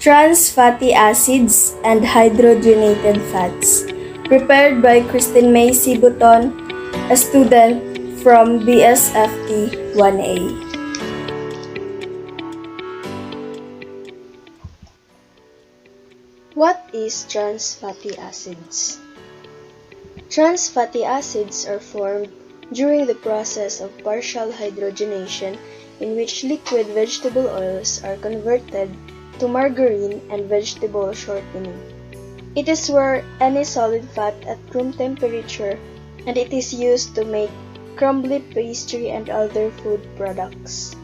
Trans Fatty Acids and Hydrogenated Fats, prepared by Christine May Sibuton, a student from BSFT 1A. What is trans fatty acids? Trans fatty acids are formed during the process of partial hydrogenation, in which liquid vegetable oils are converted to margarine and vegetable shortening. It is where any solid fat at room temperature, and it is used to make crumbly pastry and other food products.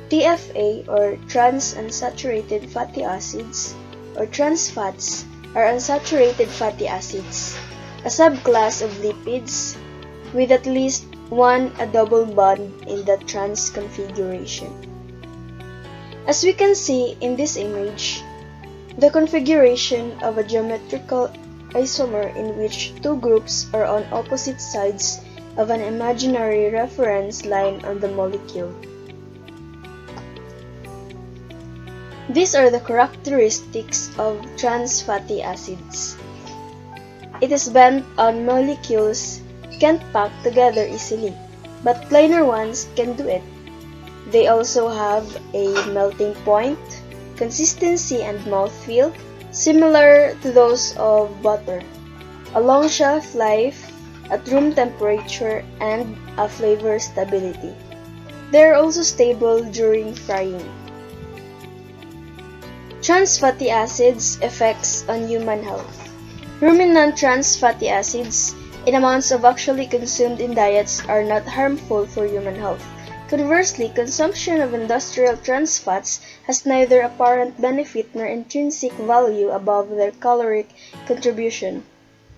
TFA, or trans unsaturated fatty acids, or trans fats, are unsaturated fatty acids, a subclass of lipids with at least a double bond in the trans configuration. As we can see in this image, the configuration of a geometrical isomer in which two groups are on opposite sides of an imaginary reference line on the molecule. These are the characteristics of trans fatty acids. It is bent on molecules can't pack together easily, but planar ones can do it. They also have a melting point, consistency and mouthfeel similar to those of butter, a long shelf life at room temperature, and a flavor stability. They are also stable during frying. Trans fatty acids effects on human health. Ruminant trans fatty acids in amounts of actually consumed in diets are not harmful for human health. Conversely, consumption of industrial trans fats has neither apparent benefit nor intrinsic value above their caloric contribution.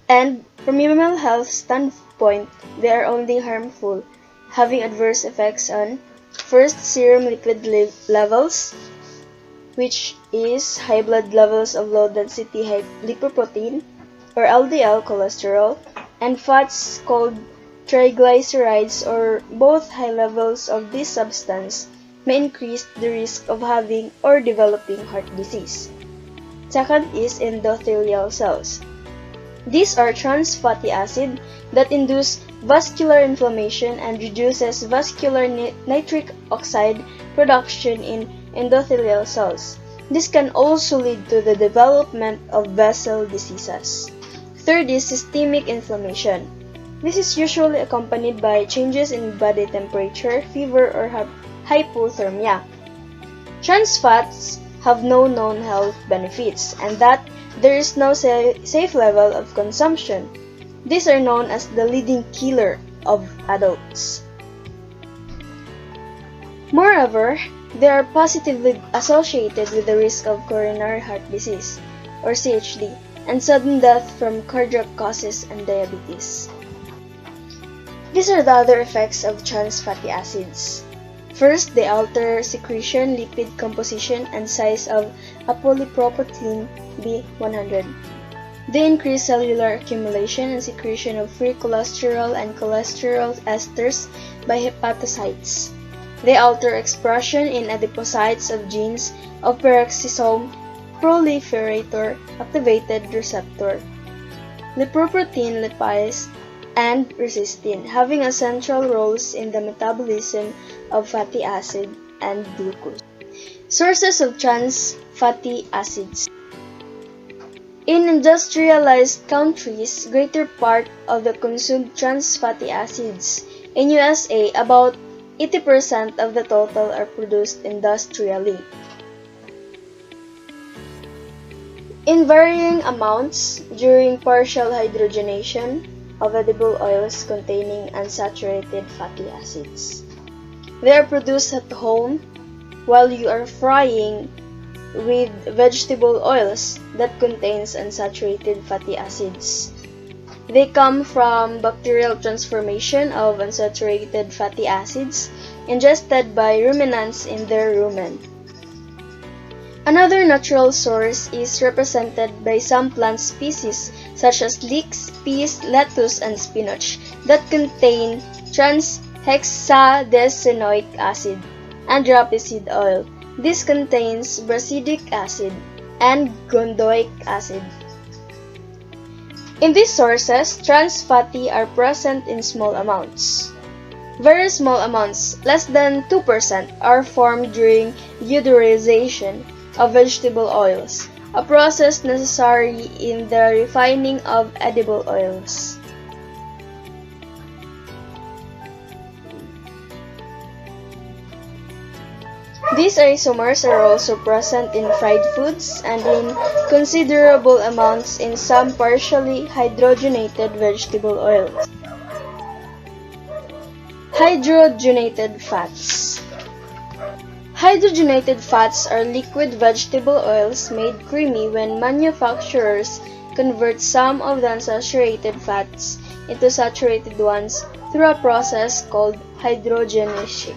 And from human health standpoint, they are only harmful, having adverse effects on, first, serum lipid levels, which is high blood levels of low-density lipoprotein, or LDL cholesterol, and fats called triglycerides, or both high levels of this substance may increase the risk of having or developing heart disease. Second is endothelial cells. These are trans fatty acids that induce vascular inflammation and reduces vascular nitric oxide production in endothelial cells. This can also lead to the development of vessel diseases. Third is systemic inflammation. This is usually accompanied by changes in body temperature, fever, or hypothermia. Trans fats have no known health benefits, and that there is no safe level of consumption. These are known as the leading killer of adults. Moreover, they are positively associated with the risk of coronary heart disease, or CHD, and sudden death from cardiac causes and diabetes. These are the other effects of trans fatty acids. First, they alter secretion, lipid composition, and size of apolipoprotein B100. They increase cellular accumulation and secretion of free cholesterol and cholesterol esters by hepatocytes. They alter expression in adipocytes of genes of peroxisome proliferator activated receptor, lipoprotein lipase, and resistin, having a central roles in the metabolism of fatty acid and glucose. Sources of trans fatty acids. In industrialized countries, greater part of the consumed trans fatty acids. In USA, about 80% of the total are produced industrially. In varying amounts during partial hydrogenation of edible oils containing unsaturated fatty acids. They are produced at home while you are frying with vegetable oils that contains unsaturated fatty acids. They come from bacterial transformation of unsaturated fatty acids ingested by ruminants in their rumen. Another natural source is represented by some plant species such as leeks, peas, lettuce, and spinach that contain trans hexadecenoic acid and rapeseed oil, This contains brassidic acid and gondoic acid. In these sources, trans fatty are present in small amounts. Very small amounts, less than 2%, are formed during deodorization of vegetable oils, a process necessary in the refining of edible oils. These isomers are also present in fried foods and in considerable amounts in some partially hydrogenated vegetable oils. Hydrogenated fats. Hydrogenated fats are liquid vegetable oils made creamy when manufacturers convert some of the unsaturated fats into saturated ones through a process called hydrogenation.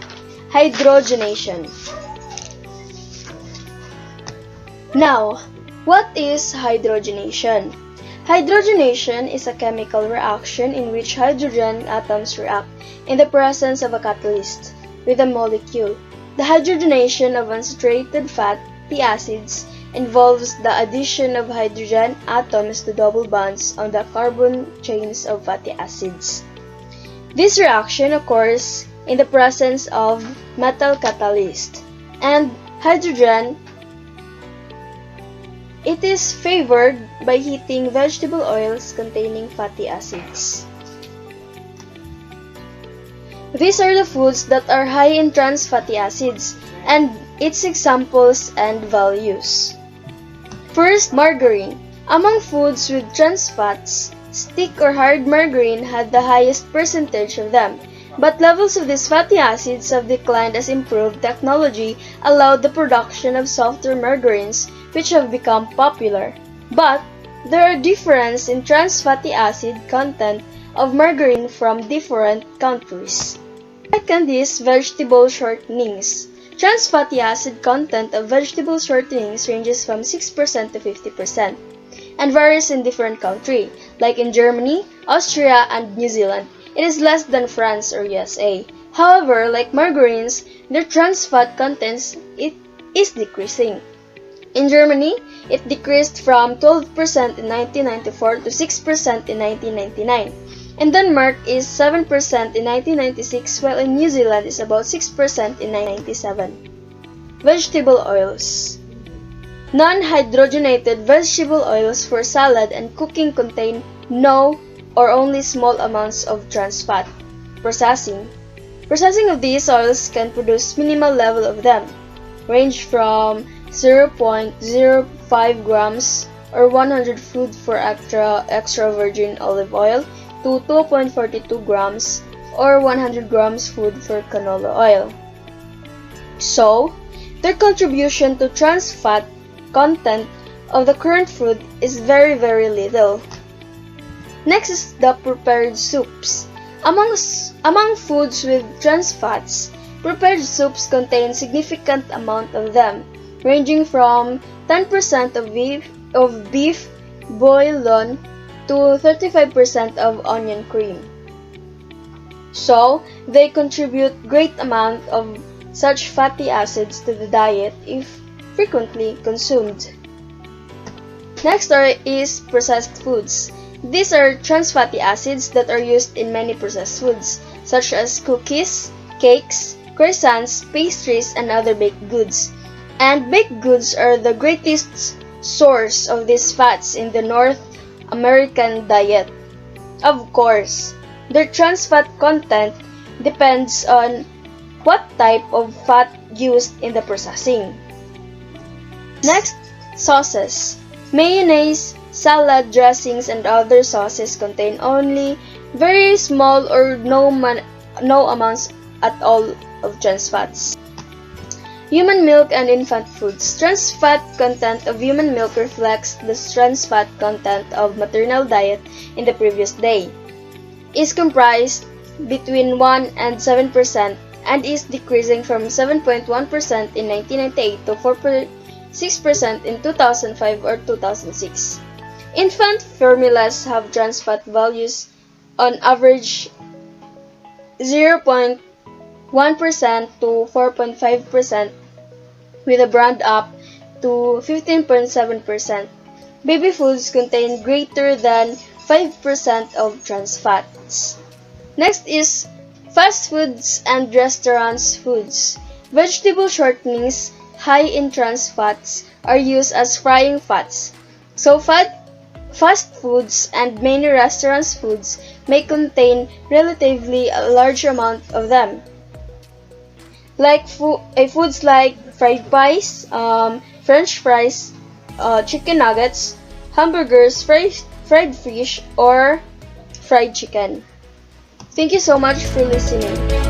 Now, what is hydrogenation? Hydrogenation is a chemical reaction in which hydrogen atoms react in the presence of a catalyst with a molecule. The hydrogenation of unsaturated fatty acids involves the addition of hydrogen atoms to double bonds on the carbon chains of fatty acids. This reaction occurs in the presence of metal catalyst and hydrogen. It is favored by heating vegetable oils containing fatty acids. These are the foods that are high in trans fatty acids and its examples and values. First, margarine. Among foods with trans fats, stick or hard margarine had the highest percentage of them, but levels of these fatty acids have declined as improved technology allowed the production of softer margarines, which have become popular. But there are differences in trans fatty acid content of margarine from different countries. Second is vegetable shortenings. Trans fatty acid content of vegetable shortenings ranges from 6% to 50% and varies in different countries, like in Germany, Austria, and New Zealand. It is less than France or USA. However, like margarines, their trans fat content is decreasing. In Germany, it decreased from 12% in 1994 to 6% in 1999. In Denmark is 7% in 1996, while in New Zealand is about 6% in 1997. Vegetable oils. Non-hydrogenated vegetable oils for salad and cooking contain no or only small amounts of trans fat. Processing. Processing of these oils can produce minimal level of them, range from 0.05 grams or 100 food for extra virgin olive oil to 2.42 grams or 100 grams food for canola oil. So, their contribution to trans fat content of the current food is very little. Next is the prepared soups. Among foods with trans fats, prepared soups contain significant amount of them, ranging from 10% of beef bouillon to 35% of onion cream. So, they contribute great amount of such fatty acids to the diet if frequently consumed. Next is processed foods. These are trans fatty acids that are used in many processed foods, such as cookies, cakes, croissants, pastries, and other baked goods. And baked goods are the greatest source of these fats in the North American diet. Of course, their trans fat content depends on what type of fat used in the processing. Next, sauces. Mayonnaise, salad dressings, and other sauces contain only very small or no amounts at all of trans fats. Human milk and infant foods. Trans fat content of human milk reflects the trans fat content of maternal diet in the previous day. Is comprised between 1 and 7% and is decreasing from 7.1% in 1998 to 4.6% in 2005 or 2006. Infant formulas have trans fat values on average 0.1% to 4.5%, with a brand up to 15.7%. Baby foods contain greater than 5% of trans fats. Next is fast foods and restaurants foods. Vegetable shortenings high in trans fats are used as frying fats. So fast foods and many restaurants foods may contain relatively a large amount of them. Like foods like fried pies, French fries, chicken nuggets, hamburgers, fried fish, or fried chicken. Thank you so much for listening.